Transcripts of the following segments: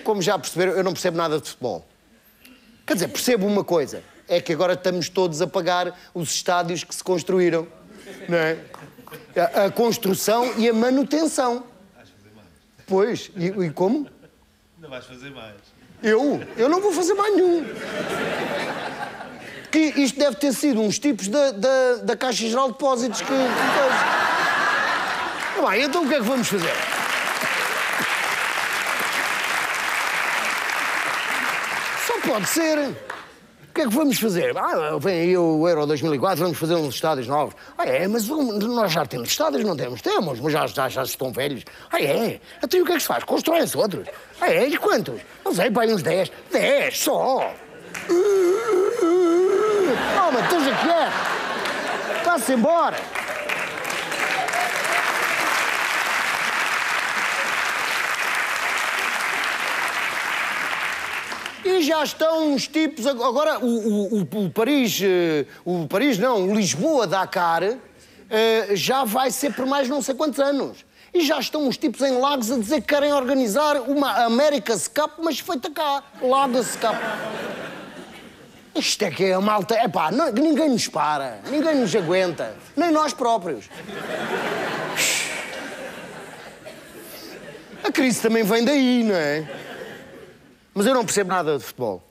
como já perceberam, eu não percebo nada de futebol. Quer dizer, percebo uma coisa. É que agora estamos todos a pagar os estádios que se construíram. Não é? A construção e a manutenção. Vais fazer mais. Pois, e como? Não vais fazer mais. Eu não vou fazer mais nenhum. Que isto deve ter sido uns tipos da Caixa Geral de Depósitos que fez. Bem, então o que é que vamos fazer? Só pode ser. O que é que vamos fazer? Vem aí o Euro 2004, vamos fazer uns estádios novos. Mas nós já temos estádios, não temos? Temos, mas já estão velhos. Então o que é que se faz? Constroem-se outros. E quantos? Não sei, pai, uns 10. 10 só! Mas esteja quieto! Vá-se embora! E já estão uns tipos... Agora, o Lisboa-Dakar já vai ser por mais não sei quantos anos. E já estão uns tipos em Lagos a dizer que querem organizar uma America's Cup, mas feita cá. Lagos Cup. Isto é que é a malta... ninguém nos para, ninguém nos aguenta, nem nós próprios. A crise também vem daí, não é? Mas eu não percebo nada de futebol.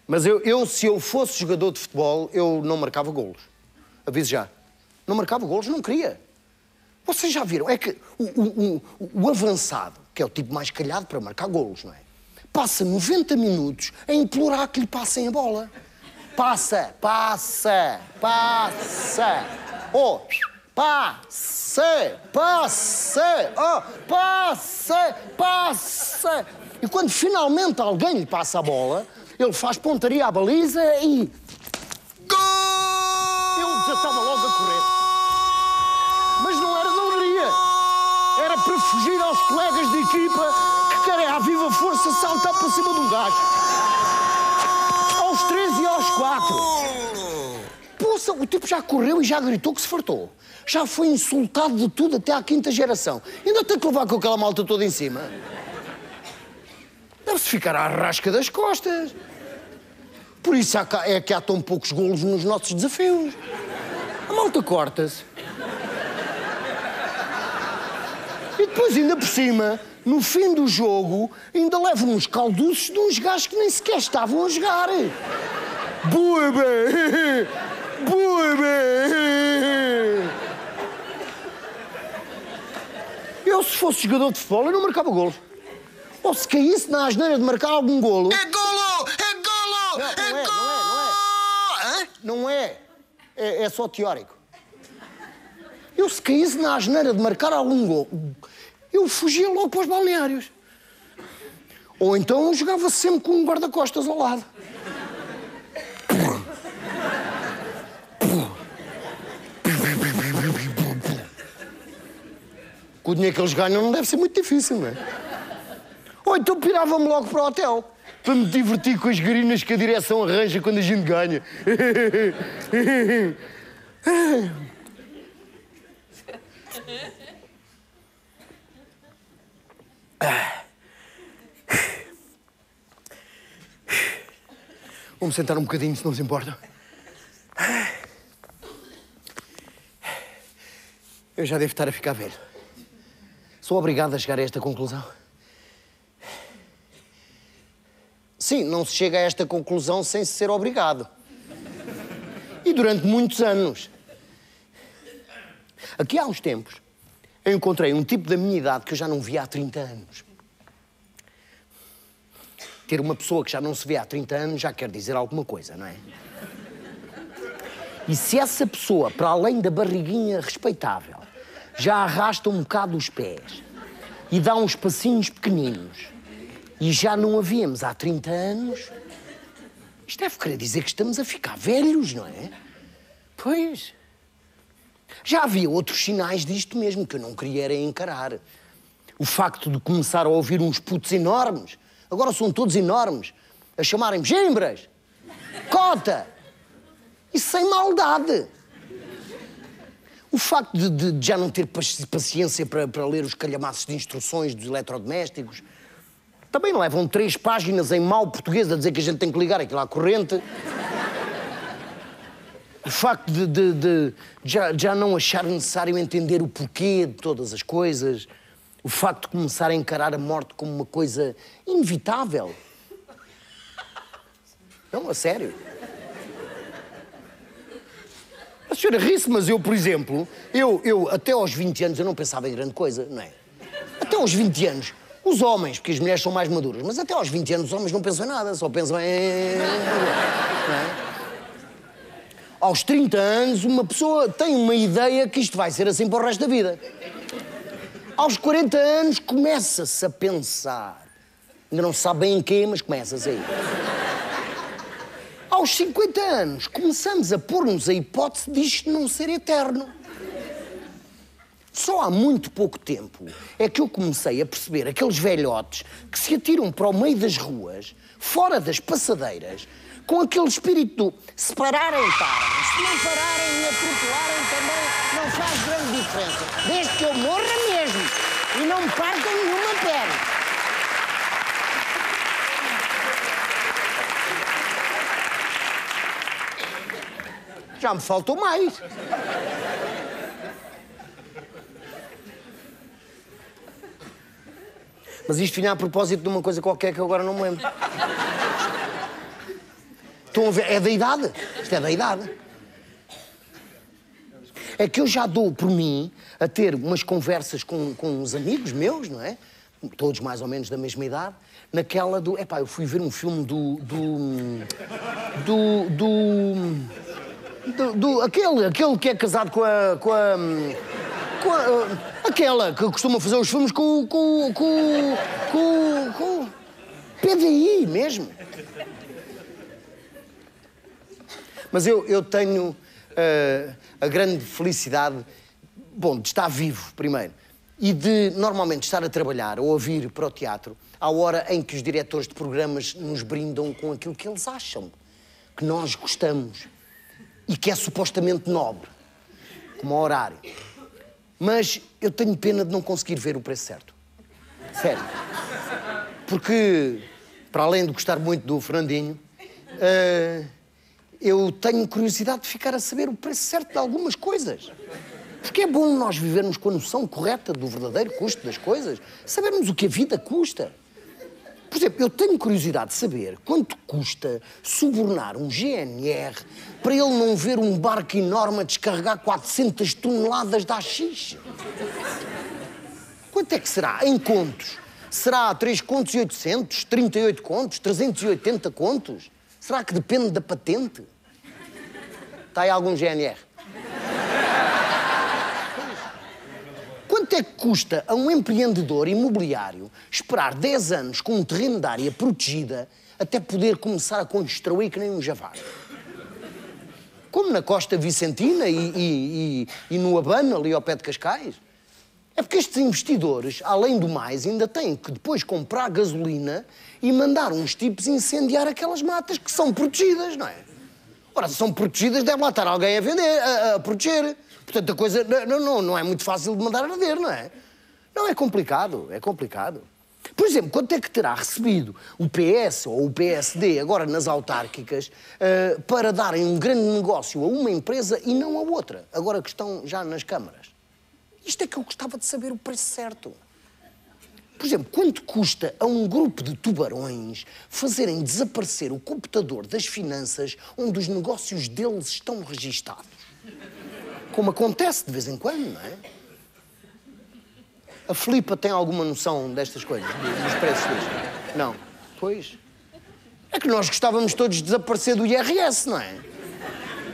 Mas se eu fosse jogador de futebol, eu não marcava golos. Aviso já. Não marcava golos, não queria. Vocês já viram? É que o avançado, que é o tipo mais calhado para marcar golos, não é? Passa 90 minutos a implorar que lhe passem a bola. Passa. Oh, passa. E quando finalmente alguém lhe passa a bola, ele faz pontaria à baliza e... Gol! Ele desatava logo a correr. Mas não era de alegria. Era para fugir aos colegas de equipa que querem à viva força saltar para cima de um gajo. Aos 3 e aos 4. Poxa, o tipo já correu e já gritou que se fartou. Já foi insultado de tudo até à 5ª geração. Ainda tem que levar com aquela malta toda em cima. Deve-se ficar à rasca das costas. Por isso é que há tão poucos golos nos nossos desafios. A malta corta-se. E depois, ainda por cima, no fim do jogo, ainda levam uns calduços de uns gajos que nem sequer estavam a jogar. Boa bem! Boa bem! Eu, se fosse jogador de futebol, eu não marcava golos. Ou se caísse na asneira de marcar algum golo... É golo! É golo! É golo! Não é. É só teórico. Eu, se caísse na asneira de marcar algum golo, eu fugia logo para os balneários. Ou então jogava sempre com um guarda-costas ao lado. Com o dinheiro que eles ganham não deve ser muito difícil, não é? Ou então pirava-me logo para o hotel, para me divertir com as garinas que a direção arranja quando a gente ganha. Vamos sentar um bocadinho, se não se importa. Eu já devo estar a ficar velho. Sou obrigado a chegar a esta conclusão. Sim, não se chega a esta conclusão sem se ser obrigado. E durante muitos anos. Aqui há uns tempos, eu encontrei um tipo da minha idade que eu já não via há 30 anos. Ter uma pessoa que já não se vê há 30 anos já quer dizer alguma coisa, não é? E se essa pessoa, para além da barriguinha respeitável, já arrasta um bocado os pés e dá uns passinhos pequeninos, e já não a víamos há 30 anos, isto deve querer dizer que estamos a ficar velhos, não é? Pois. Já havia outros sinais disto mesmo que eu não queria era encarar. O facto de começar a ouvir uns putos enormes, agora são todos enormes, a chamarem-me Gimbras, Cota, e sem maldade. O facto de já não ter paciência para ler os calhamaços de instruções dos eletrodomésticos. Também levam 3 páginas em mau português a dizer que a gente tem que ligar aquilo à corrente. O facto de já não achar necessário entender o porquê de todas as coisas. O facto de começar a encarar a morte como uma coisa inevitável. Não, a sério. A senhora ri-se, mas eu, por exemplo, eu até aos 20 anos eu não pensava em grande coisa, não é? Até aos 20 anos, os homens, porque as mulheres são mais maduras, mas até aos 20 anos os homens não pensam em nada, só pensam em... Não é? Aos 30 anos, uma pessoa tem uma ideia que isto vai ser assim para o resto da vida. Aos 40 anos, começa-se a pensar. Ainda não se sabe bem em quê, mas começa-se aí. Aos 50 anos, começamos a pôr-nos a hipótese disto não ser eterno. Só há muito pouco tempo é que eu comecei a perceber aqueles velhotes que se atiram para o meio das ruas, fora das passadeiras, com aquele espírito do se pararem, param, se não pararem e atropelarem também não faz grande diferença. Desde que eu morra mesmo e não me partam nenhuma perna. Já me faltou mais. Mas isto vinha a propósito de uma coisa qualquer que eu agora não me lembro. Estão a ver? É da idade. Isto é da idade. É que eu já dou por mim a ter umas conversas com uns amigos meus, não é? Todos mais ou menos da mesma idade, naquela do... Epá, eu fui ver um filme aquele que é casado com aquela que costuma fazer os filmes com PDI mesmo. Mas eu tenho a grande felicidade, bom, de estar vivo, primeiro, e de, normalmente, estar a trabalhar ou a vir para o teatro à hora em que os diretores de programas nos brindam com aquilo que eles acham, que nós gostamos e que é supostamente nobre, como o horário. Mas eu tenho pena de não conseguir ver o preço certo. Sério. Porque, para além de gostar muito do Fernandinho, eu tenho curiosidade de ficar a saber o preço certo de algumas coisas. Porque é bom nós vivermos com a noção correta do verdadeiro custo das coisas, sabermos o que a vida custa. Por exemplo, eu tenho curiosidade de saber quanto custa subornar um GNR para ele não ver um barco enorme a descarregar 400 toneladas de AX. Quanto é que será? Em contos? Será 3 contos e 800? 38 contos? 380 contos? Será que depende da patente? Está aí algum GNR? Quanto é que custa a um empreendedor imobiliário esperar 10 anos com um terreno de área protegida até poder começar a construir que nem um javarde? Como na Costa Vicentina e no Abano, ali ao pé de Cascais? É porque estes investidores, além do mais, ainda têm que depois comprar gasolina e mandar uns tipos incendiar aquelas matas que são protegidas, não é? Ora, se são protegidas, deve lá estar alguém a vender, a proteger. Portanto, a coisa não é muito fácil de mandar arder, não é? Não, é complicado, é complicado. Por exemplo, quanto é que terá recebido o PS ou o PSD, agora nas autárquicas, para darem um grande negócio a uma empresa e não a outra, agora que estão já nas câmaras? Isto é que eu gostava de saber o preço certo. Por exemplo, quanto custa a um grupo de tubarões fazerem desaparecer o computador das finanças onde os negócios deles estão registados? Como acontece de vez em quando, não é? A Filipa tem alguma noção destas coisas, dos preços disto? Não. Pois. É que nós gostávamos todos de desaparecer do IRS, não é?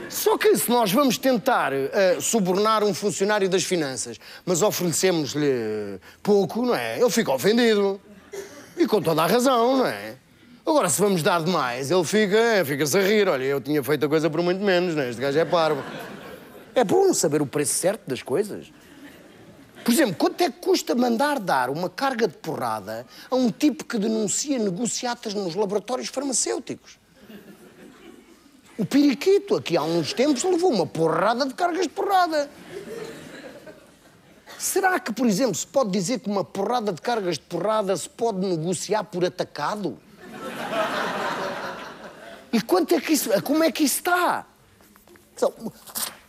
Só que se nós vamos tentar subornar um funcionário das finanças, mas oferecemos-lhe pouco, não é? Ele fica ofendido. E com toda a razão, não é? Agora, se vamos dar demais, ele fica-se a rir. Olha, eu tinha feito a coisa por muito menos, não é? Este gajo é parvo. É bom saber o preço certo das coisas. Por exemplo, quanto é que custa mandar dar uma carga de porrada a um tipo que denuncia negociatas nos laboratórios farmacêuticos? O Periquito, aqui há uns tempos, levou uma porrada de cargas de porrada. Será que, por exemplo, se pode dizer que uma porrada de cargas de porrada se pode negociar por atacado? E quanto é que isso... Como é que isso está?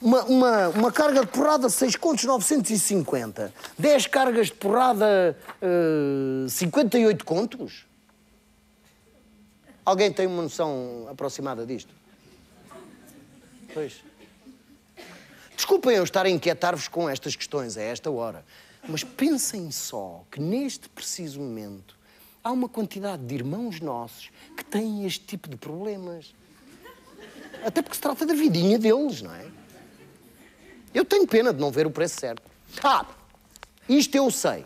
Uma carga de porrada, 6 contos, 950. 10 cargas de porrada, 58 contos? Alguém tem uma noção aproximada disto? Pois. Desculpem eu estar a inquietar-vos com estas questões a esta hora, mas pensem só que neste preciso momento há uma quantidade de irmãos nossos que têm este tipo de problemas. Até porque se trata da vidinha deles, não é? Eu tenho pena de não ver o preço certo. Isto eu sei.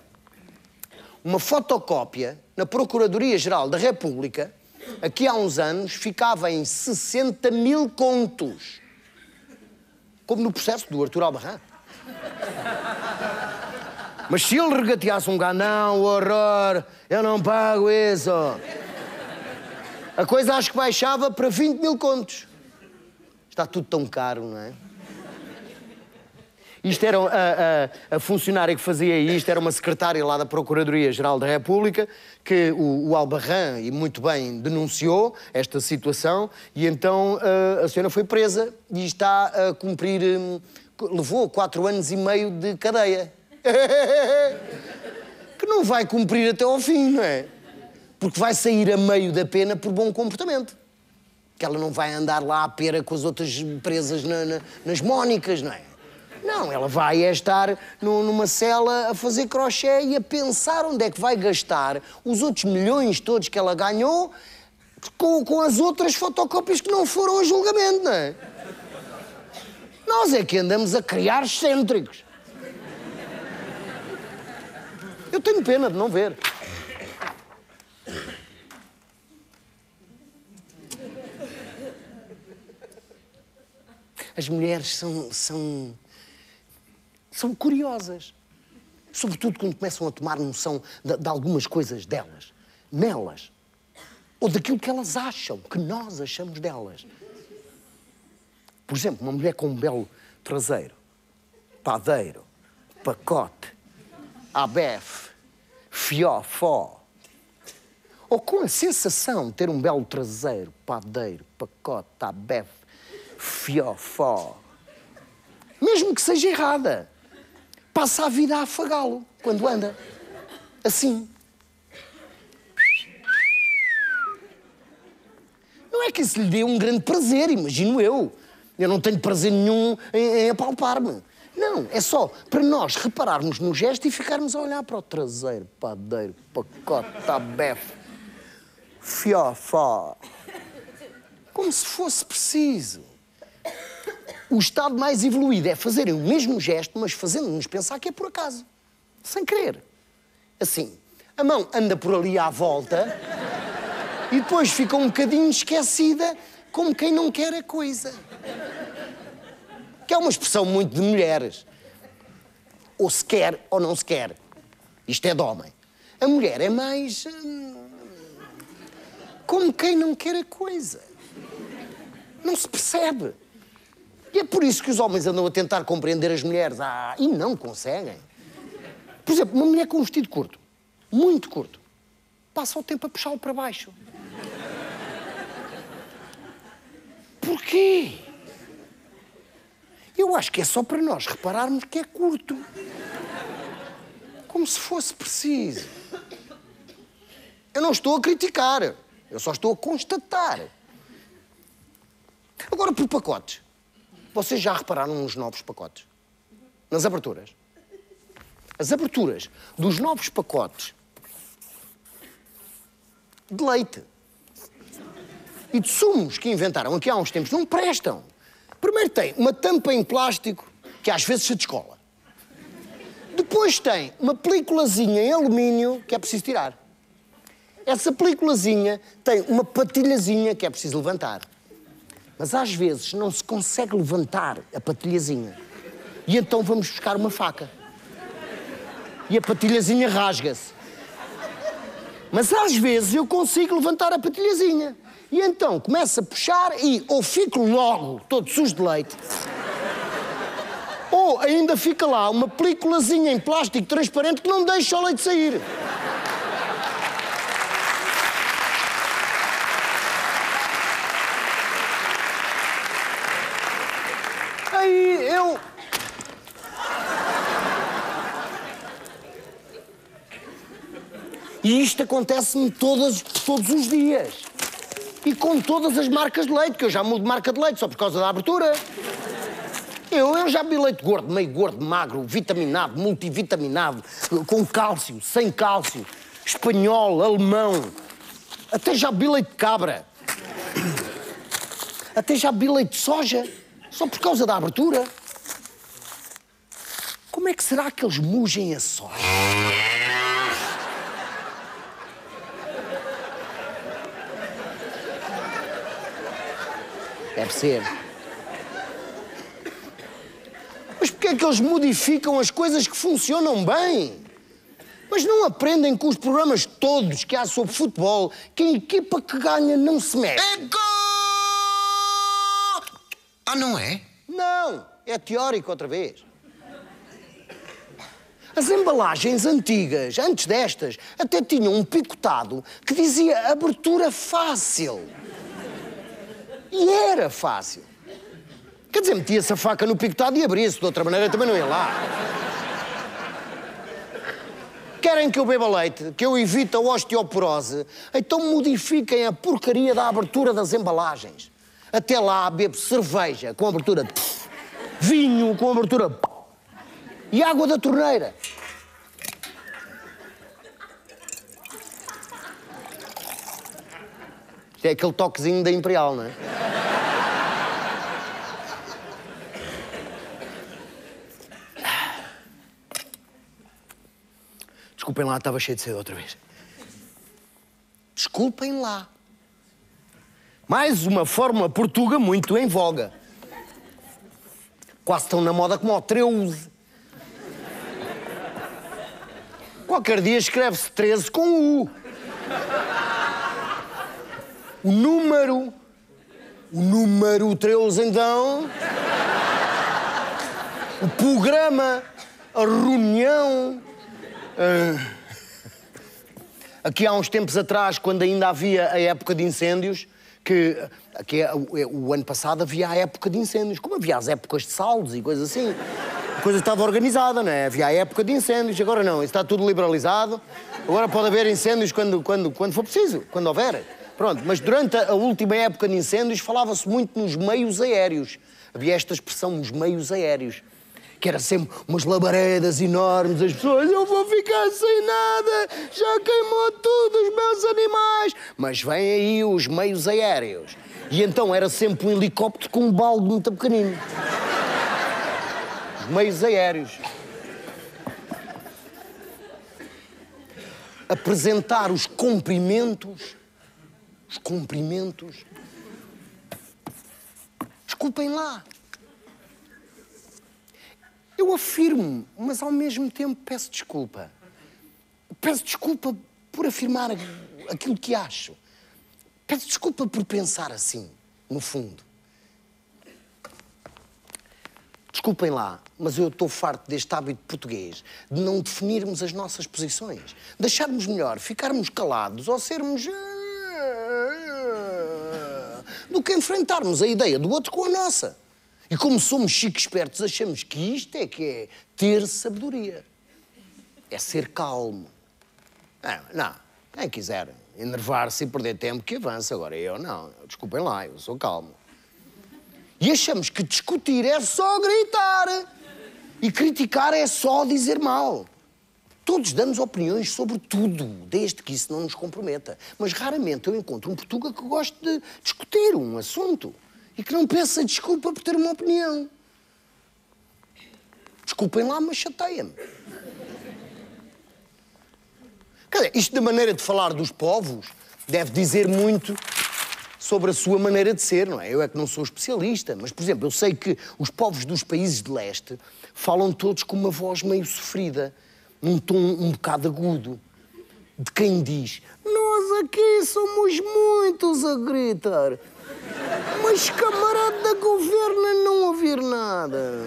Uma fotocópia na Procuradoria-Geral da República, aqui há uns anos, ficava em 60 mil contos. Como no processo do Artur Albarrán. Mas se ele regateasse um gajo, não, horror, eu não pago isso. A coisa acho que baixava para 20 mil contos. Está tudo tão caro, não é? Isto era a funcionária que fazia isto, era uma secretária lá da Procuradoria-Geral da República, que o Albarrán, e muito bem, denunciou esta situação, e então a senhora foi presa e está a cumprir... levou 4 anos e meio de cadeia. Que não vai cumprir até ao fim, não é? Porque vai sair a meio da pena por bom comportamento. Que ela não vai andar lá à pera com as outras presas nas mónicas, não é? Não, ela vai estar numa cela a fazer crochê e a pensar onde é que vai gastar os outros milhões todos que ela ganhou com as outras fotocópias que não foram a julgamento, não é? Nós é que andamos a criar excêntricos. Eu tenho pena de não ver. As mulheres são curiosas. Sobretudo quando começam a tomar noção de algumas coisas delas. Nelas. Ou daquilo que elas acham, que nós achamos delas. Por exemplo, uma mulher com um belo traseiro, padeiro, pacote, abefe, fiofó. Ou com a sensação de ter um belo traseiro, padeiro, pacote, abefe, fiofó. Mesmo que seja errada. Passa a vida a afagá-lo quando anda. Assim. Não é que isso lhe dê um grande prazer, imagino eu. Eu não tenho prazer nenhum em apalpar-me. Não, é só para nós repararmos no gesto e ficarmos a olhar para o traseiro, padeiro, pacote, abefe, fiofó. Como se fosse preciso. O estado mais evoluído é fazerem o mesmo gesto, mas fazendo-nos pensar que é por acaso. Sem querer. Assim, a mão anda por ali à volta e depois fica um bocadinho esquecida, como quem não quer a coisa. Que é uma expressão muito de mulheres. Ou se quer ou não se quer. Isto é de homem. A mulher é mais... como quem não quer a coisa. Não se percebe. E é por isso que os homens andam a tentar compreender as mulheres. E não conseguem. Por exemplo, uma mulher com um vestido curto, muito curto, passa o tempo a puxá-lo para baixo. Porquê? Eu acho que é só para nós repararmos que é curto. Como se fosse preciso. Eu não estou a criticar. Eu só estou a constatar. Agora, por pacotes. Vocês já repararam nos novos pacotes? Nas aberturas? As aberturas dos novos pacotes de leite e de sumos que inventaram aqui há uns tempos não prestam. Primeiro tem uma tampa em plástico que às vezes se descola. Depois tem uma peliculazinha em alumínio que é preciso tirar. Essa peliculazinha tem uma patilhazinha que é preciso levantar. Mas às vezes não se consegue levantar a patilhazinha. E então vamos buscar uma faca. E a patilhazinha rasga-se. Mas às vezes eu consigo levantar a patilhazinha. E então começo a puxar e ou fico logo todo sujo de leite, ou Oh, ainda fica lá uma películazinha em plástico transparente que não deixa o leite sair. Aí eu... E isto acontece-me todos os dias. E com todas as marcas de leite, que eu já mudo de marca de leite só por causa da abertura. Eu já bebi leite gordo, meio gordo, magro, vitaminado, multivitaminado, com cálcio, sem cálcio, espanhol, alemão. Até já bebi leite de cabra. Até já bebi leite de soja, só por causa da abertura. Como é que será que eles mugem a soja? Deve ser. Mas porquê é que eles modificam as coisas que funcionam bem? Mas não aprendem com os programas todos que há sobre futebol que a equipa que ganha não se mexe. É gol! Ah, não é? Não, é teórico outra vez. As embalagens antigas, antes destas, até tinham um picotado que dizia abertura fácil. E era fácil. Quer dizer, metia-se a faca no picotado e abria-se. De outra maneira também não ia lá. Querem que eu beba leite, que eu evite a osteoporose? Então modifiquem a porcaria da abertura das embalagens. Até lá bebo cerveja com abertura... vinho com abertura... e água da torneira. Isto é aquele toquezinho da Imperial, não é? Desculpem lá, estava cheio de sede outra vez. Desculpem lá. Mais uma fórmula portuga muito em voga. Quase tão na moda como o 13. Qualquer dia escreve-se 13 com U. O número 13, então. O programa, a reunião. Aqui há uns tempos atrás, quando ainda havia a época de incêndios, o ano passado havia a época de incêndios, como havia as épocas de saldos e coisas assim. A coisa estava organizada, não é? Havia a época de incêndios, agora não, está tudo liberalizado. Agora pode haver incêndios quando for preciso, quando houver. Pronto, mas durante a última época de incêndios falava-se muito nos meios aéreos. Havia esta expressão, os meios aéreos. Que era sempre umas labaredas enormes, as pessoas, eu vou ficar sem nada, já queimou tudo os meus animais. Mas vêm aí os meios aéreos. E então era sempre um helicóptero com um balde muito pequenino. Os meios aéreos. Apresentar os cumprimentos. Os cumprimentos. Desculpem lá. Eu afirmo, mas ao mesmo tempo peço desculpa. Peço desculpa por afirmar aquilo que acho. Peço desculpa por pensar assim, no fundo. Desculpem lá, mas eu estou farto deste hábito português de não definirmos as nossas posições. De acharmos melhor ficarmos calados ou sermos... do que enfrentarmos a ideia do outro com a nossa. E como somos chiques espertos, achamos que isto é que é ter sabedoria. É ser calmo. Não, quem quiser enervar-se e perder tempo que avance. Agora eu não, desculpem lá, eu sou calmo. E achamos que discutir é só gritar. E criticar é só dizer mal. Todos damos opiniões sobre tudo, desde que isso não nos comprometa. Mas raramente eu encontro um português que goste de discutir um assunto. E que não peça desculpa por ter uma opinião. Desculpem lá, mas chateia-me. Quer dizer, isto da maneira de falar dos povos deve dizer muito sobre a sua maneira de ser, não é? Eu é que não sou especialista, mas, por exemplo, eu sei que os povos dos países de leste falam todos com uma voz meio sofrida, num tom um bocado agudo, de quem diz: nós aqui somos muitos a gritar. Mas camarada governa não ouvir nada.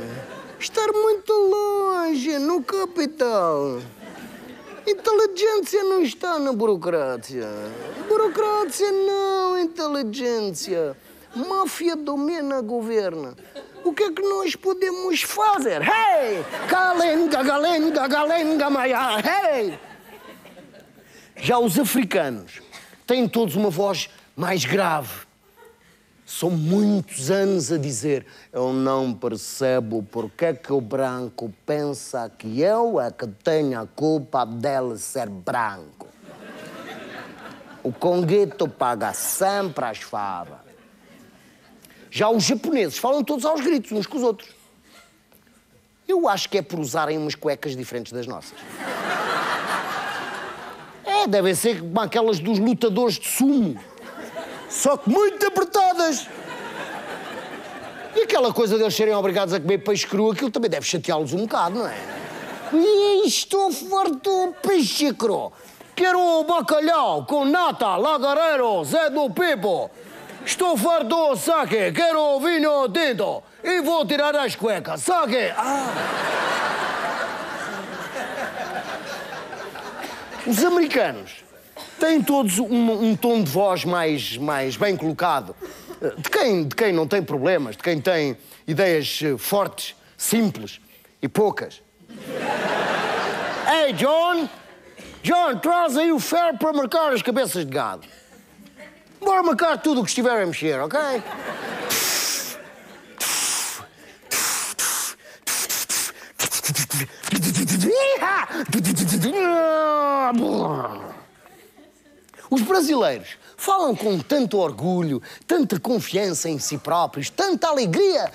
estar muito longe, no capital. Inteligência não está na burocracia. Burocracia não, inteligência. Máfia domina, governa. O que é que nós podemos fazer? Hey! Galenga, galenga, galenga, maia, hey! Já os africanos têm todos uma voz mais grave. São muitos anos a dizer: eu não percebo porque é que o branco pensa que eu é que tenho a culpa dele ser branco. O conguito paga sempre as favas. Já os japoneses falam todos aos gritos, uns com os outros. Eu acho que é por usarem umas cuecas diferentes das nossas. Devem ser como aquelas dos lutadores de sumo. Só que muito apertadas. E aquela coisa deles serem obrigados a comer peixe cru, aquilo também deve chateá-los um bocado, não é? Estou farto de peixe cru. Quero bacalhau com nata, lagareiro, Zé do Pipo. Estou farto de saque, quero vinho tinto. E vou tirar as cuecas. Saque! Os americanos têm todos um tom de voz mais bem colocado. De quem não tem problemas, de quem tem ideias fortes, simples e poucas. Hey, John! John, traz aí o ferro para marcar as cabeças de gado. Bora marcar tudo o que estiver a mexer, ok? Os brasileiros falam com tanto orgulho, tanta confiança em si próprios, tanta alegria,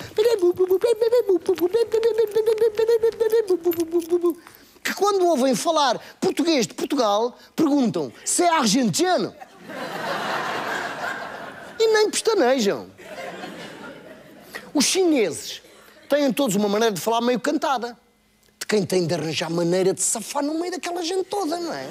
que quando ouvem falar português de Portugal, perguntam se é argentino. E nem pestanejam. Os chineses têm todos uma maneira de falar meio cantada. De quem tem de arranjar maneira de safar no meio daquela gente toda, não é?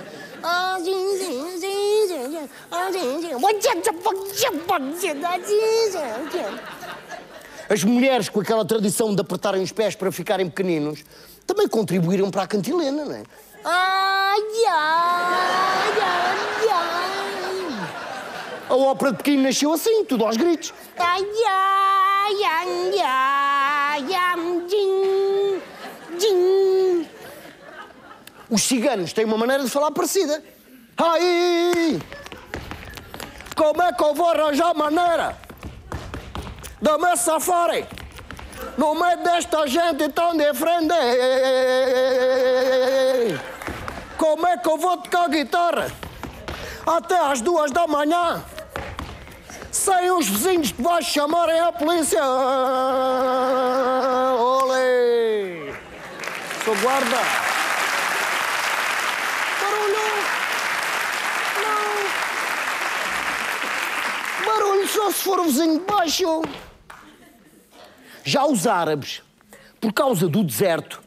As mulheres, com aquela tradição de apertarem os pés para ficarem pequeninos, também contribuíram para a cantilena, não é? A ópera de Pequim nasceu assim, tudo aos gritos. Os ciganos têm uma maneira de falar parecida. Aí! Como é que eu vou arranjar maneira de me safarem no meio desta gente tão de frente? Como é que eu vou tocar guitarra até às 2 da manhã sem os vizinhos de baixo chamarem a polícia? Olê! Sou guarda! Barulho só se for o vizinho de baixo. Já os árabes, por causa do deserto,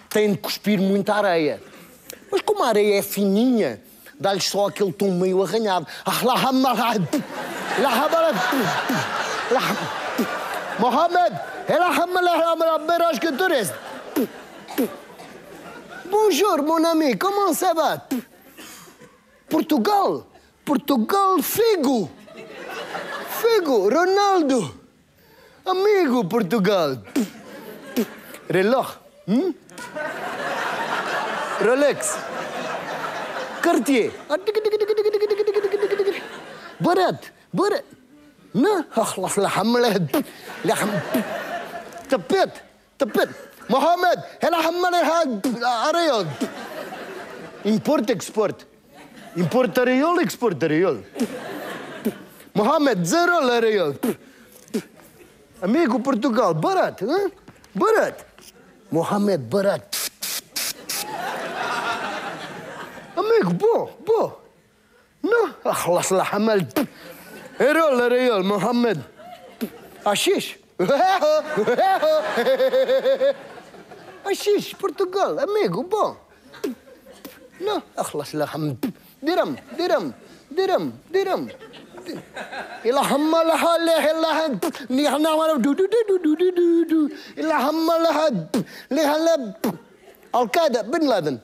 têm de cuspir muita areia. Mas como a areia é fininha, dá-lhes só aquele tom meio arranhado. Mohamed, bonjour, mon ami, comment ça va? Portugal, Figo. Figo, Ronaldo. Amigo, Portugal. Reloj. Rolex. Cartier. Barat. Não. Tapete. Mohamed. Areol. Import, export. Import areol, export areol. Mohamed, zero areol. Amigo Portugal, Barat, hein? Barat. Mohamed, Barat. Amigo, bom. Não, خلاص الحمل. Areol, Mohamed. Ashish. Ashish, Portugal, amigo, bom. Não, خلاص الحمل. Dirham. Al-Qaeda, Bin Laden.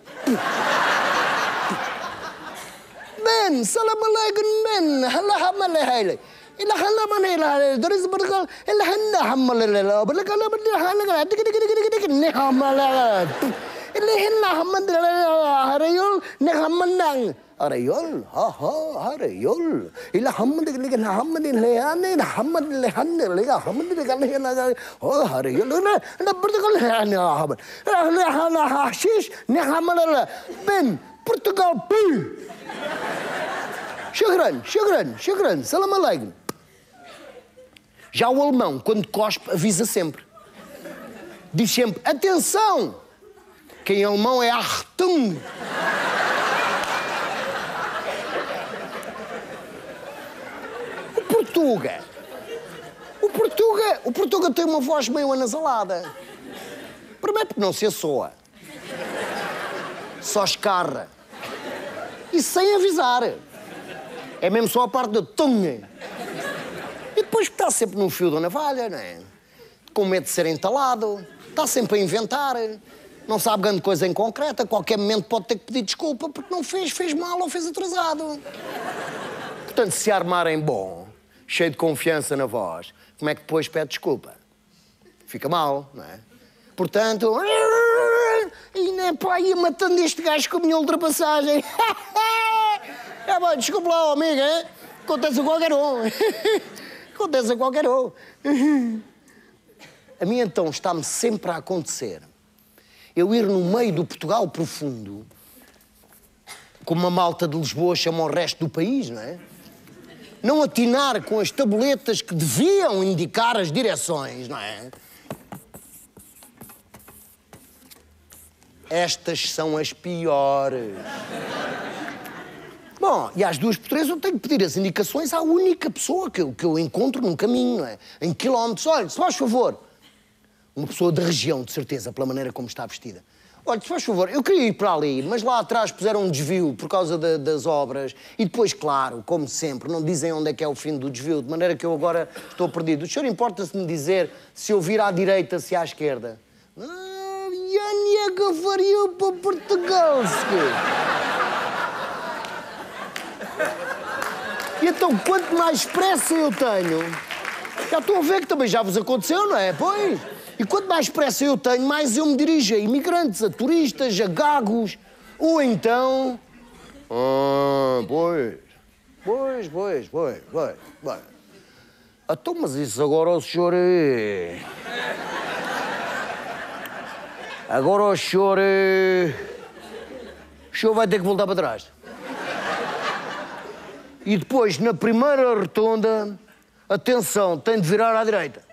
Ben, salam alaikum ben, hala hamal hele. Ila hala man ila, there is bergal, ila hanna hamal ila, bergal bergal, dik ne hamal. Ila hanna hamal harayul ne hamanang. Arayul, arayul. Ila hamad dik hamad leane, hamad lehan lega, hamad lega oh arayul. Na bergal hana hamad. Hala hashish ne hamal ben, Portugal pul. Shukran, salam alaikum. Já o alemão, quando cospe, avisa sempre. Diz sempre, atenção, que em alemão é Achtung. O Portuga tem uma voz meio anasalada. Primeiro porque não se assoa. Só escarra. E sem avisar. É mesmo só a parte da tunga. E depois está sempre num fio da navalha, não é? Com medo de ser entalado. Está sempre a inventar. Não sabe grande coisa em concreto. A qualquer momento pode ter que pedir desculpa porque não fez mal ou fez atrasado. Portanto, se armarem bom, cheio de confiança na voz, como é que depois pede desculpa? Fica mal, não é? Portanto... E nem pá, ia matando este gajo com a minha ultrapassagem. É bom, desculpa lá, amiga, hein? Acontece a qualquer um. Acontece a qualquer um. A mim, então, está-me sempre a acontecer eu ir no meio do Portugal profundo, como a malta de Lisboa chama o resto do país, não é? Não atinar com as tabuletas que deviam indicar as direções, não é? Estas são as piores. Bom, e às 2 por 3 eu tenho que pedir as indicações à única pessoa que eu encontro num caminho, não é? Em quilómetros. Olha, se faz favor. Uma pessoa da região, de certeza, pela maneira como está vestida. Olha, se faz favor, eu queria ir para ali, mas lá atrás puseram um desvio por causa das obras. E depois, claro, como sempre, não dizem onde é que é o fim do desvio, de maneira que eu agora estou perdido. O senhor importa-se de me dizer se eu vir à direita, se à esquerda? E que faria para Portugal, E então, quanto mais pressa eu tenho... Já estou a ver que também já vos aconteceu, não é? Pois. E quanto mais pressa eu tenho, mais eu me dirijo a imigrantes, a turistas, a gagos. Ou então... Pois. Então, mas isso agora o senhor é... Agora o senhor vai ter que voltar para trás. E depois, na primeira rotonda, atenção, tem de virar à direita.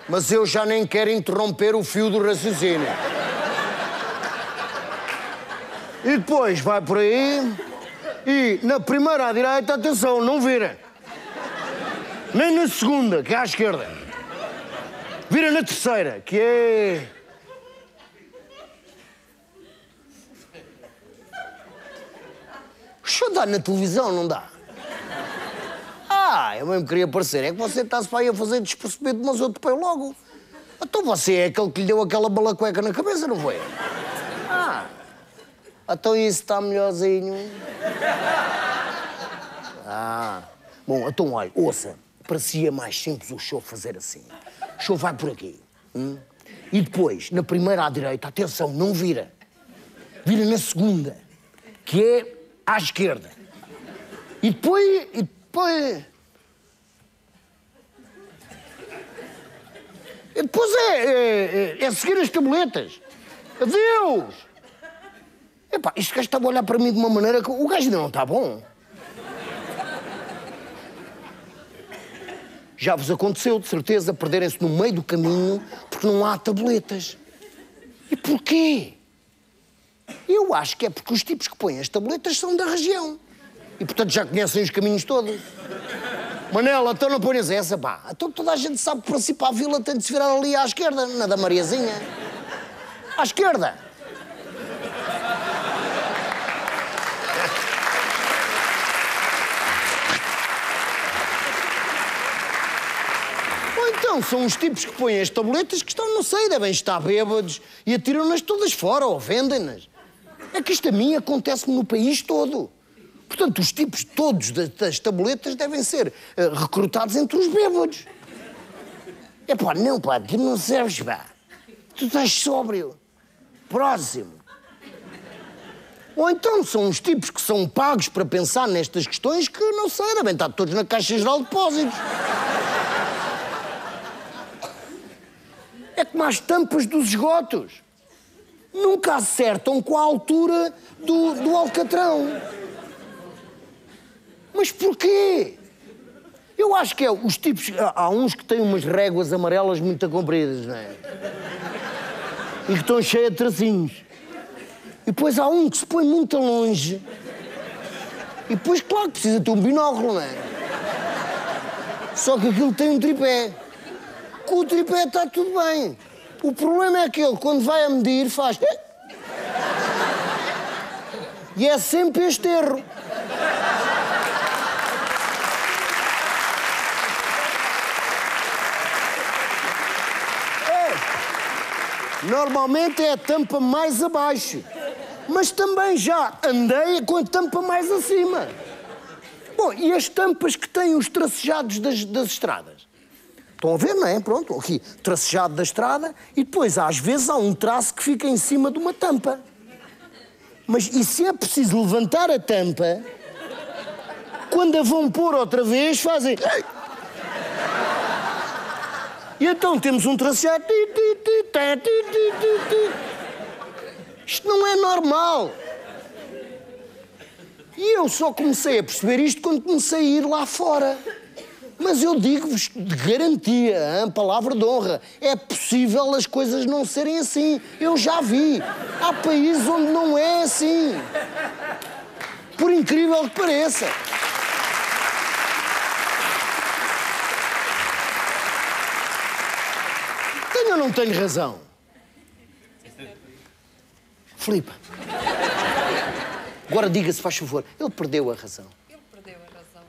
Mas eu já nem quero interromper o fio do raciocínio. E depois vai por aí e, na primeira à direita, atenção, não vira. Nem na segunda, que é à esquerda. Vira na terceira, que é... O senhor dá na televisão, não dá? Eu mesmo queria parecer. É que você está-se para aí a fazer despercebido, mas eu topei logo. Então você é aquele que lhe deu aquela balacueca na cabeça, não foi? Então isso está melhorzinho. Bom, então olha, ouça. Parecia mais simples o senhor fazer assim. O senhor vai por aqui. E depois, na primeira à direita, atenção, não vira. Vira na segunda, que é à esquerda. E depois... E depois é seguir as tabuletas. Adeus! Epá, este gajo estava a olhar para mim de uma maneira que o gajo ainda não está bom. Já vos aconteceu, de certeza, perderem-se no meio do caminho porque não há tabuletas. E porquê? Eu acho que é porque os tipos que põem as tabuletas são da região. E, portanto, já conhecem os caminhos todos. Manela, então não ponhas essa, pá. Então toda a gente sabe que para si para a vila tem de se virar ali à esquerda, na da Mariazinha. À esquerda. Ou então são os tipos que põem as tabletas que estão, não sei, devem estar bêbados e atiram-nas todas fora ou vendem-nas. É que isto a mim acontece-me no país todo. Portanto, os tipos todos das tabletas devem ser recrutados entre os bêbados. É pá, não, pá, tu não serves, pá. Tu estás sóbrio. Próximo. Ou então são os tipos que são pagos para pensar nestas questões que, não sei, devem estar todos na Caixa Geral de Depósitos. É como as tampas dos esgotos. Nunca acertam com a altura do alcatrão. Mas porquê? Eu acho que é os tipos... Há uns que têm umas réguas amarelas muito compridas, não é? E que estão cheias de tracinhos. E depois há um que se põe muito longe. E depois, claro, que precisa ter um binóculo, não é? Só que aquilo tem um tripé. Com o tripé está tudo bem. O problema é que ele, quando vai a medir, faz... E é sempre este erro. Normalmente é a tampa mais abaixo. Mas também já andei com a tampa mais acima. Bom, e as tampas que têm os tracejados das estradas? Estão a ver, não é? Pronto, aqui, tracejado da estrada, e depois, às vezes, há um traço que fica em cima de uma tampa. Mas, e se é preciso levantar a tampa, quando a vão pôr outra vez, fazem... E então temos um tracejado... Isto não é normal. E eu só comecei a perceber isto quando comecei a ir lá fora. Mas eu digo-vos de garantia, palavra de honra, é possível as coisas não serem assim. Eu já vi. Há países onde não é assim. Por incrível que pareça. Tenho ou não tenho razão? Filipe. Agora diga-se, faz favor, ele perdeu a razão. Ele perdeu a razão.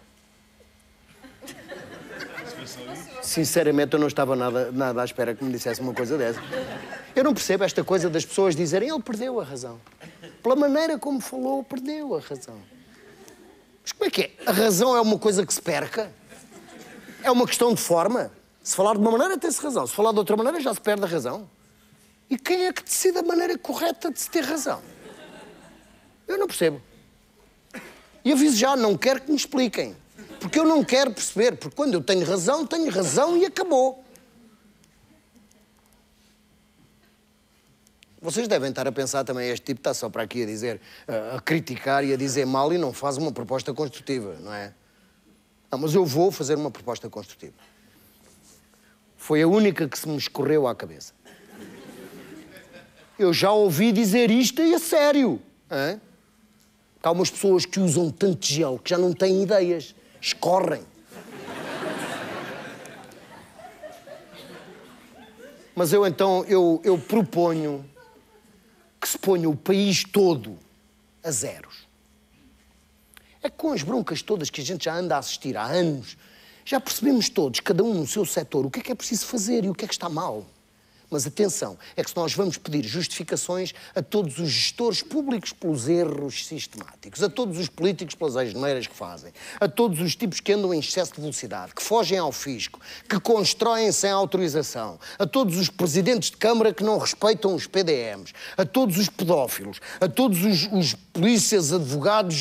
Sinceramente, eu não estava nada à espera que me dissesse uma coisa dessa. Eu não percebo esta coisa das pessoas dizerem ele perdeu a razão. Pela maneira como falou, perdeu a razão. Mas como é que é? A razão é uma coisa que se perca? É uma questão de forma? Se falar de uma maneira, tem-se razão. Se falar de outra maneira, já se perde a razão. E quem é que decide a maneira correta de se ter razão? Eu não percebo. E aviso já, não quero que me expliquem. Porque eu não quero perceber. Porque quando eu tenho razão e acabou. Vocês devem estar a pensar também, este tipo está só para aqui a dizer, a criticar e a dizer mal e não faz uma proposta construtiva, não é? Não, mas eu vou fazer uma proposta construtiva. Foi a única que se me escorreu à cabeça. Eu já ouvi dizer isto e a sério. Hein? Há umas pessoas que usam tanto gel que já não têm ideias. Escorrem. Mas eu então, eu proponho que se ponha o país todo a zeros. É que com as broncas todas que a gente já anda a assistir há anos, já percebemos todos, cada um no seu setor, o que é preciso fazer e o que é que está mal. Mas atenção, é que se nós vamos pedir justificações a todos os gestores públicos pelos erros sistemáticos, a todos os políticos pelas asneiras que fazem, a todos os tipos que andam em excesso de velocidade, que fogem ao fisco, que constroem sem autorização, a todos os presidentes de Câmara que não respeitam os PDMs, a todos os pedófilos, a todos os polícias, advogados,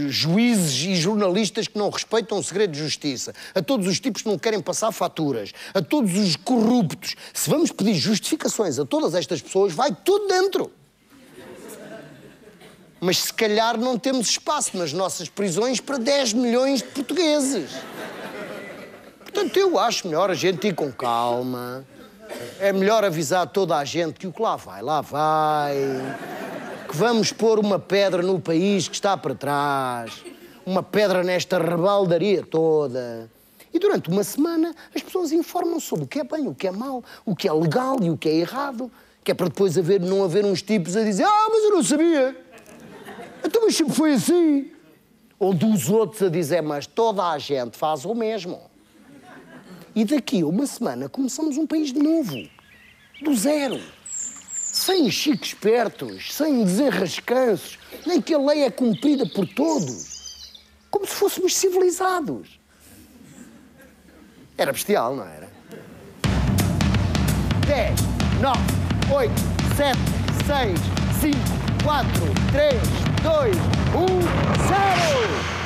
juízes e jornalistas que não respeitam o segredo de justiça, a todos os tipos que não querem passar faturas, a todos os corruptos. Se vamos pedir justificações a todas estas pessoas, vai tudo dentro. Mas se calhar não temos espaço nas nossas prisões para 10 milhões de portugueses. Portanto, eu acho melhor a gente ir com calma. É melhor avisar toda a gente que o que lá vai. Que vamos pôr uma pedra no país que está para trás. Uma pedra nesta rebaldaria toda. E durante uma semana as pessoas informam sobre o que é bem, o que é mau, o que é legal e o que é errado. Que é para depois não haver uns tipos a dizer mas eu não sabia. Então mas sempre foi assim. Ou dos outros a dizer mas toda a gente faz o mesmo. E daqui a uma semana começamos um país de novo. Do zero. Sem chiques espertos, sem desenrascanços, nem que a lei é cumprida por todos. Como se fôssemos civilizados. Era bestial, não era? 10, 9, 8, 7, 6, 5, 4, 3, 2, 1, 0!